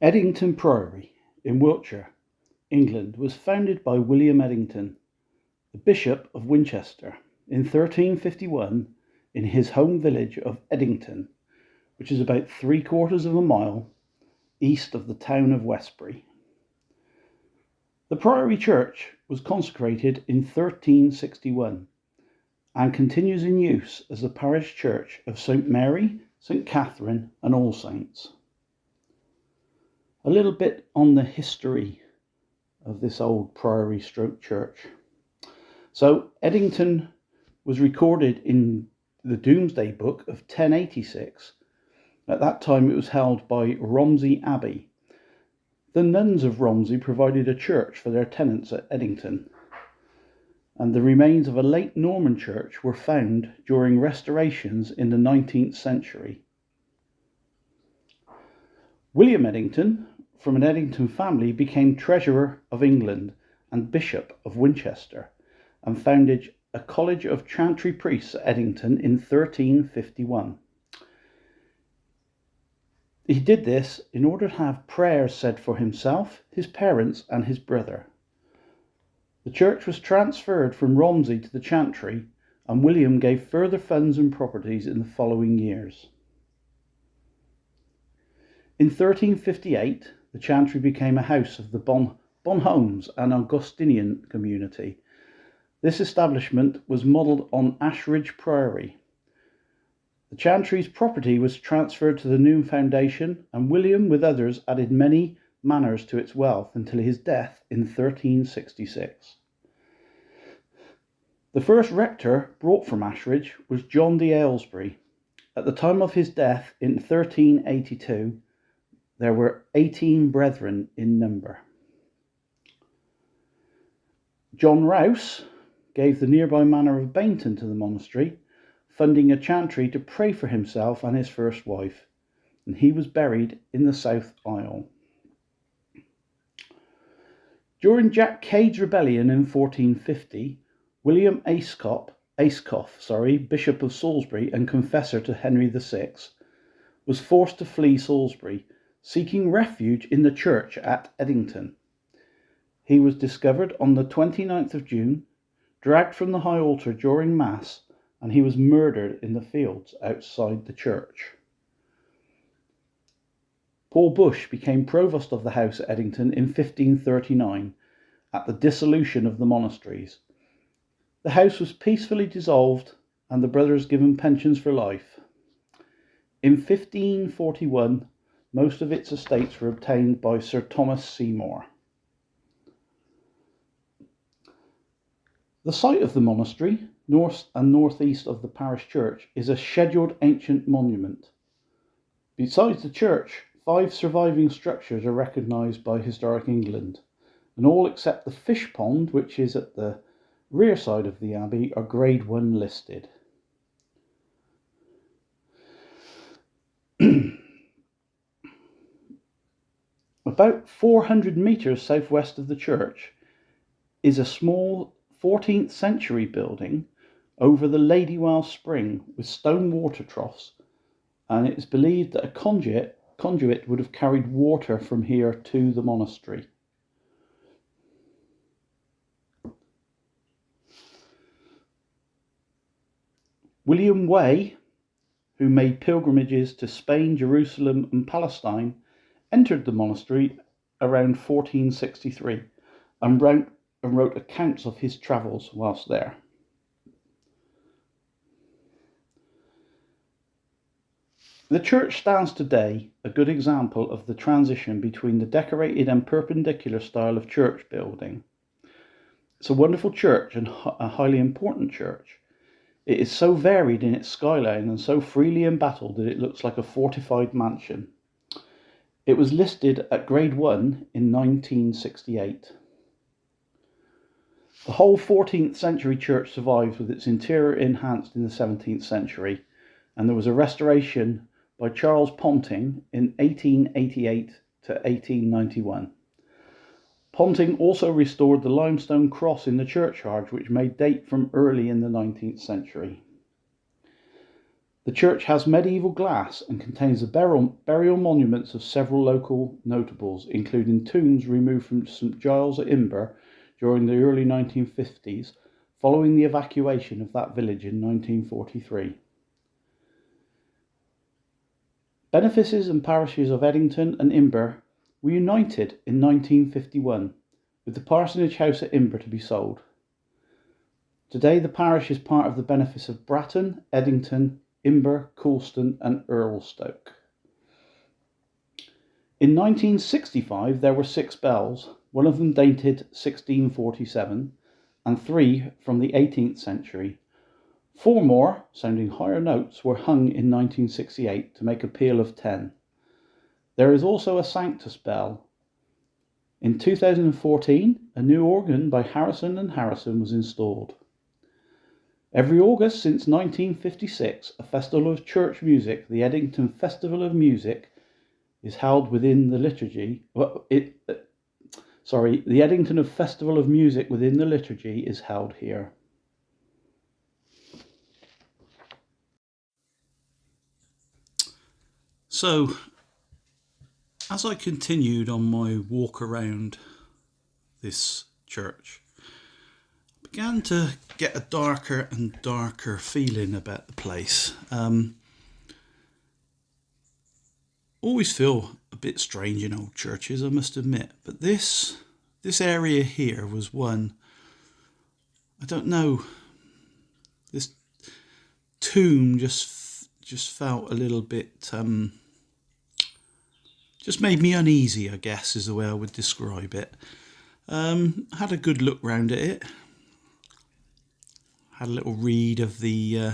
Edington Priory in Wiltshire, England was founded by William Edington, the Bishop of Winchester, in 1351 in his home village of Edington, which is about 3/4 of a mile east of the town of Westbury. The Priory Church was consecrated in 1361 and continues in use as the parish church of St Mary, St Catherine and All Saints. A little bit on the history of this old priory stroke church. So Edington was recorded in the Domesday Book of 1086. At that time it was held by Romsey Abbey. The nuns of Romsey provided a church for their tenants at Edington, and the remains of a late Norman church were found during restorations in the 19th century. William Edington, from an Edington family, became Treasurer of England and Bishop of Winchester, and founded a college of chantry priests at Edington in 1351. He did this in order to have prayers said for himself, his parents and his brother. The church was transferred from Romsey to the chantry, and William gave further funds and properties in the following years. In 1358, the chantry became a house of the Bonhomes and Augustinian community. This establishment was modelled on Ashridge Priory. The chantry's property was transferred to the new foundation, and William, with others, added many manors to its wealth until his death in 1366. The first rector brought from Ashridge was John de Aylesbury. At the time of his death in 1382, there were 18 brethren in number. John Rouse gave the nearby manor of Bainton to the monastery, funding a chantry to pray for himself and his first wife, and he was buried in the south aisle. During Jack Cade's rebellion in 1450, William Ayscough, Bishop of Salisbury and confessor to Henry VI, was forced to flee Salisbury, seeking refuge in the church at Edington. He was discovered on the 29th of June, dragged from the high altar during Mass, and he was murdered in the fields outside the church. Paul Bush became provost of the house at Edington in 1539 at the dissolution of the monasteries. The house was peacefully dissolved and the brothers given pensions for life. In 1541, most of its estates were obtained by Sir Thomas Seymour. The site of the monastery, north and northeast of the parish church, is a scheduled ancient monument. Besides the church, 5 surviving structures are recognised by Historic England, and all except the fish pond, which is at the rear side of the abbey, are Grade 1 listed. About 400 metres southwest of the church is a small 14th century building over the Ladywell Spring with stone water troughs, and it is believed that a conduit would have carried water from here to the monastery. William Way, who made pilgrimages to Spain, Jerusalem and Palestine, entered the monastery around 1463 and wrote accounts of his travels whilst there. The church stands today a good example of the transition between the decorated and perpendicular style of church building. It's a wonderful church and a highly important church. It is so varied in its skyline and so freely embattled that it looks like a fortified mansion. It was listed at Grade 1 in 1968. The whole 14th century church survives, with its interior enhanced in the 17th century, and there was a restoration by Charles Ponting in 1888 to 1891. Ponting also restored the limestone cross in the churchyard, which may date from early in the 19th century. The church has medieval glass and contains the burial monuments of several local notables, including tombs removed from St Giles at Imber during the early 1950s, following the evacuation of that village in 1943. Benefices and parishes of Edington and Imber were united in 1951, with the parsonage house at Imber to be sold. Today the parish is part of the benefice of Bratton, Edington, Imber, Coulston and Earlstoke. In 1965 there were 6 bells, one of them dated 1647 and 3 from the 18th century. 4 more, sounding higher notes, were hung in 1968 to make a peal of 10. There is also a Sanctus bell. In 2014, a new organ by Harrison and Harrison was installed. Every August since 1956, a festival of church music, the Edington Festival of Music, is held within the liturgy. The Edington Festival of Music within the liturgy is held here. So, as I continued on my walk around this church, I began to get a darker and darker feeling about the place. Always feel a bit strange in old churches, I must admit, but this area here was one, I don't know, this tomb just felt a little bit, just made me uneasy, I guess is the way I would describe it. Had a good look round at it. Had a little read of the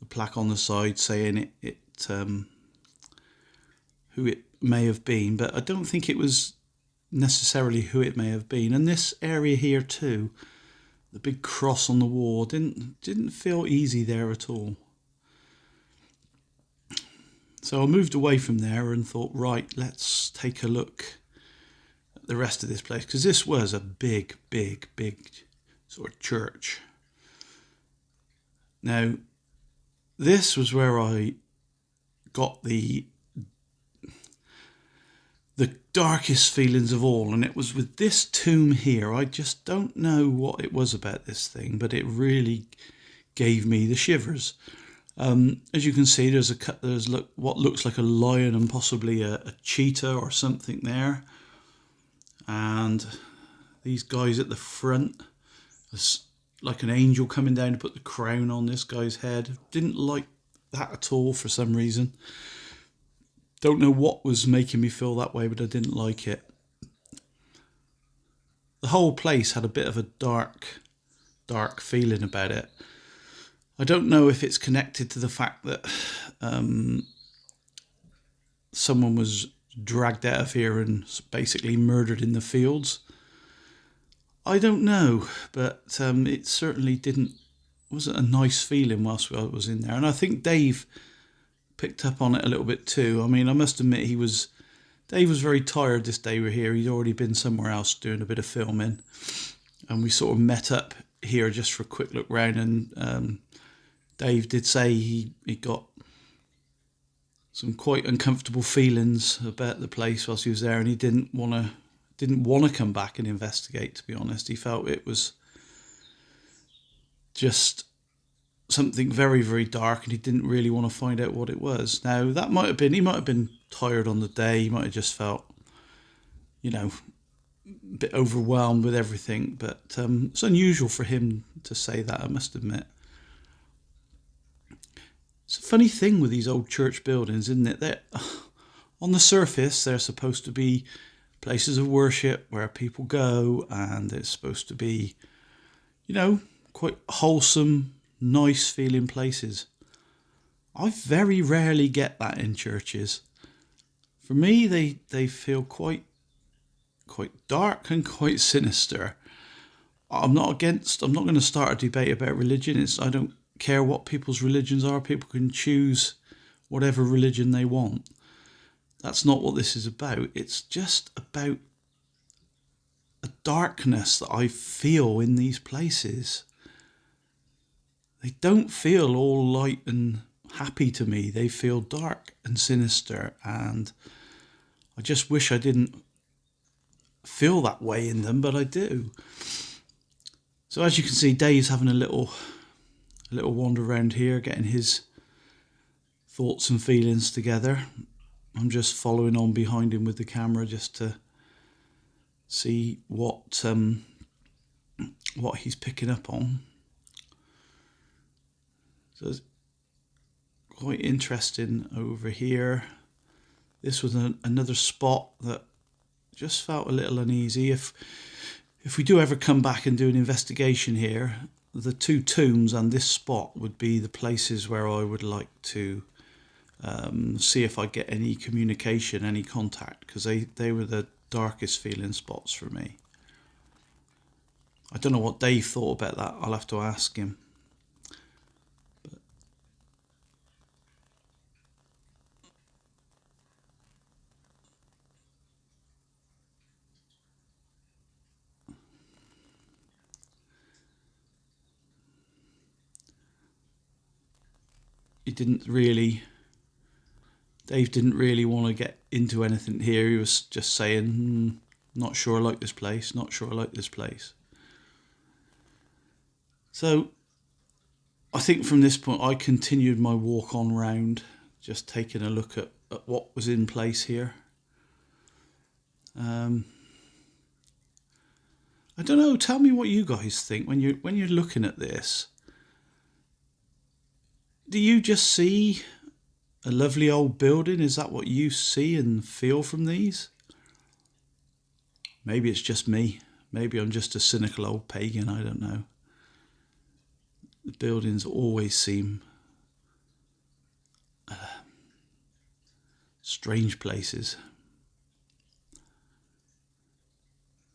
plaque on the side saying who it may have been, but I don't think it was necessarily who it may have been. And this area here too, the big cross on the wall, didn't feel easy there at all. So I moved away from there and thought, right, let's take a look at the rest of this place, because this was a big sort of church. Now, this was where I got the darkest feelings of all, and it was with this tomb here. I just don't know what it was about this thing, but it really gave me the shivers. As you can see, there's what looks like a lion and possibly a cheetah or something there, and these guys at the front, like an angel coming down to put the crown on this guy's head. Didn't like that at all for some reason. Don't know what was making me feel that way, but I didn't like it. The whole place had a bit of a dark feeling about it. I don't know if it's connected to the fact that someone was dragged out of here and basically murdered in the fields. I don't know, but it certainly wasn't a nice feeling whilst I was in there. And I think Dave picked up on it a little bit too. I mean, I must admit Dave was very tired this day we were here. He'd already been somewhere else doing a bit of filming, and we sort of met up here just for a quick look round. And Dave did say he got some quite uncomfortable feelings about the place whilst he was there, and he didn't want to come back and investigate, to be honest. He felt it was just something very, very dark, and he didn't really want to find out what it was. Now, he might have been tired on the day. He might have just felt, a bit overwhelmed with everything, but it's unusual for him to say that, I must admit. It's a funny thing with these old church buildings, isn't it? That on the surface, they're supposed to be places of worship where people go, and it's supposed to be, quite wholesome, nice feeling places. I very rarely get that in churches. For me, they feel quite dark and quite sinister. I'm not going to start a debate about religion. I don't care what people's religions are. People can choose whatever religion they want. That's not what this is about. It's just about a darkness that I feel in these places. They don't feel all light and happy to me. They feel dark and sinister, and I just wish I didn't feel that way in them, but I do. So as you can see, Dave's having a little wander around here, getting his thoughts and feelings together. I'm just following on behind him with the camera just to see what he's picking up on. So it's quite interesting over here. This was another spot that just felt a little uneasy. If we do ever come back and do an investigation here, the two tombs and this spot would be the places where I would like to see if I get any communication, any contact, because they were the darkest feeling spots for me. I don't know what Dave thought about that. I'll have to ask him. But Dave didn't really want to get into anything here. He was just saying, not sure I like this place, not sure I like this place. So I think from this point I continued my walk on round, just taking a look at what was in place here. I don't know, tell me what you guys think when you're looking at this. Do you just see a lovely old building? Is that what you see and feel from these? Maybe it's just me. Maybe I'm just a cynical old pagan, I don't know. The buildings always seem strange places.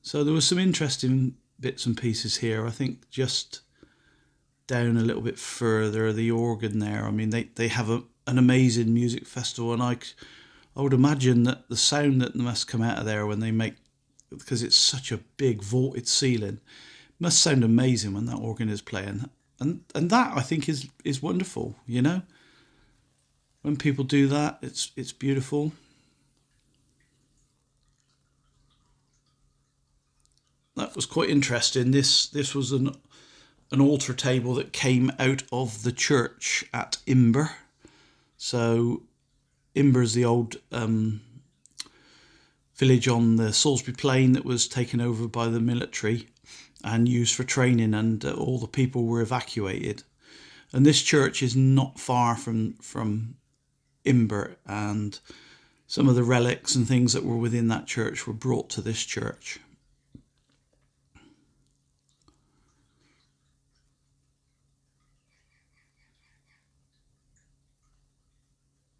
So there were some interesting bits and pieces here. I think just down a little bit further, the organ there, I mean, they have an amazing music festival, and I would imagine that the sound that must come out of there when they make, because it's such a big vaulted ceiling, must sound amazing when that organ is playing. And that, I think, is wonderful, you know? When people do that, it's beautiful. That was quite interesting. This was an altar table that came out of the church at Imber. So Imber is the old village on the Salisbury Plain that was taken over by the military and used for training, and all the people were evacuated. And this church is not far from Imber, and some of the relics and things that were within that church were brought to this church.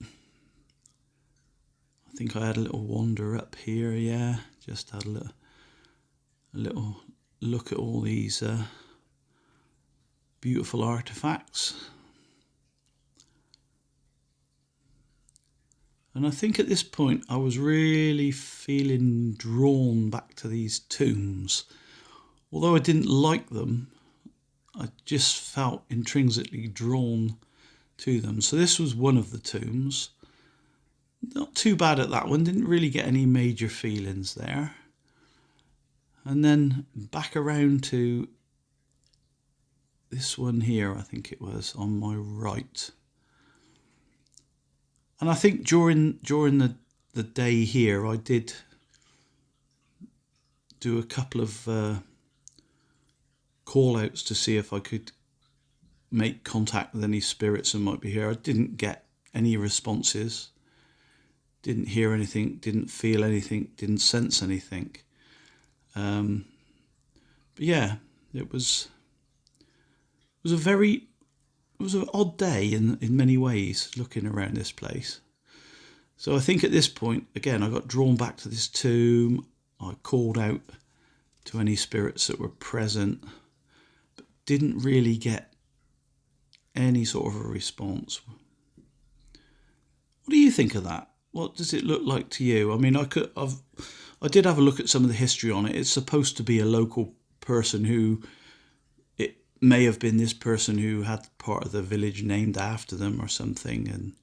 I think I had a little wander up here, yeah, just had a little look at all these beautiful artifacts. And I think at this point I was really feeling drawn back to these tombs. Although I didn't like them, I just felt intrinsically drawn to them. So this was one of the tombs. Not too bad at that one, didn't really get any major feelings there. And then back around to this one here, I think it was, on my right. And I think during the day here, I did do a couple of call outs to see if I could make contact with any spirits that might be here. I didn't get any responses, didn't hear anything, didn't feel anything, didn't sense anything. But yeah, it was an odd day in many ways, looking around this place. So I think at this point, again, I got drawn back to this tomb. I called out to any spirits that were present, but didn't really get any sort of a response. What do you think of that? What does it look like to you? I mean, I did have a look at some of the history on it. It's supposed to be a local person who may have been this person who had part of the village named after them or something,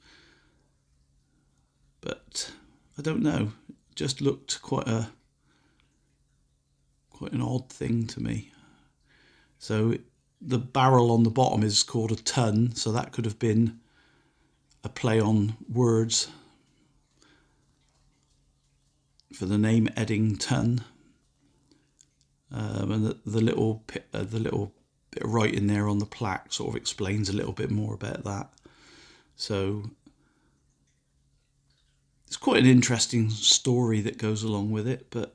but I don't know. It just looked quite an odd thing to me. So the barrel on the bottom is called a tun, so that could have been a play on words for the name Edington. And the little bit of writing there on the plaque sort of explains a little bit more about that. So it's quite an interesting story that goes along with it, but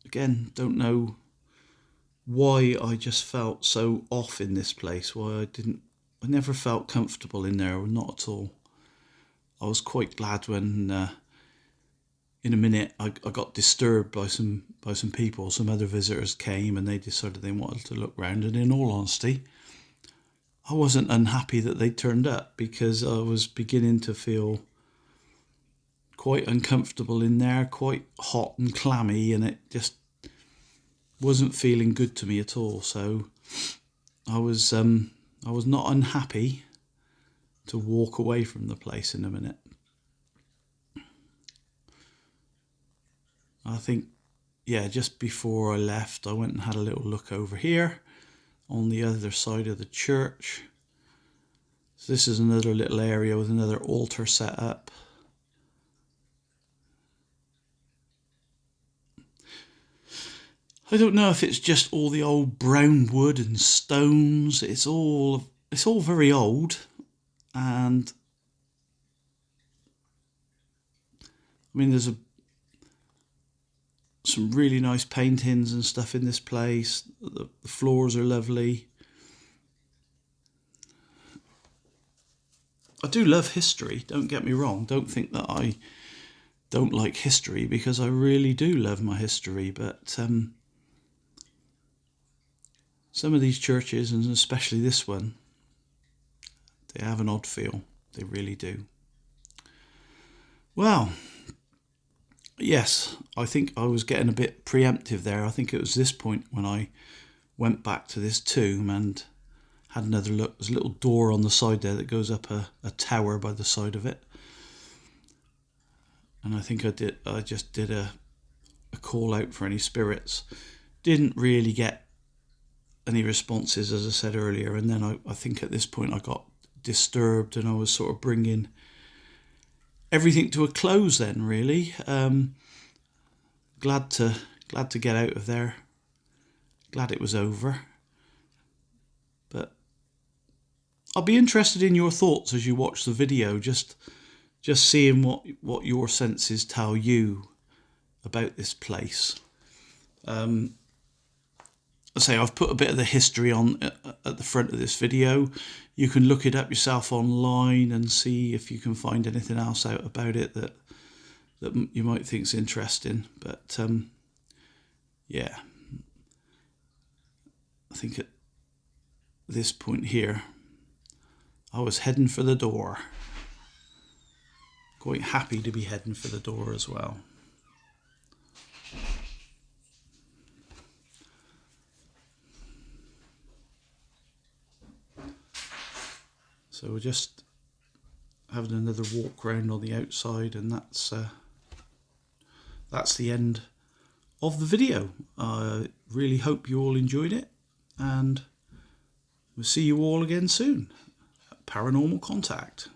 again, don't know why I just felt so off in this place. Why I never felt comfortable in there, not at all. I was quite glad when in a minute I got disturbed by some people. Some other visitors came and they decided they wanted to look round, and in all honesty, I wasn't unhappy that they turned up, because I was beginning to feel quite uncomfortable in there, quite hot and clammy, and it just wasn't feeling good to me at all. So I was not unhappy to walk away from the place in a minute. I think, yeah, just before I left, I went and had a little look over here on the other side of the church. So this is another little area with another altar set up. I don't know if it's just all the old brown wood and stones. It's all very old, and I mean, there's some really nice paintings and stuff in this place. The floors are lovely. I do love history, don't get me wrong. Don't think that I don't like history, because I really do love my history. But some of these churches, and especially this one, they have an odd feel. They really do. Well, yes, I think I was getting a bit preemptive there. I think it was this point when I went back to this tomb and had another look. There's a little door on the side there that goes up a tower by the side of it. And I think I just did a call out for any spirits. Didn't really get any responses, as I said earlier. And then I think at this point I got disturbed, and I was sort of bringing everything to a close then, really. Glad to get out of there. Glad it was over. But I'll be interested in your thoughts as you watch the video, just seeing what your senses tell you about this place. I say I've put a bit of the history on at the front of this video. You can look it up yourself online and see if you can find anything else out about it that you might think's interesting. But yeah, I think at this point here, I was heading for the door. Quite happy to be heading for the door as well. So we're just having another walk around on the outside, and that's the end of the video. I really hope you all enjoyed it, and we'll see you all again soon. Paranormal Contact.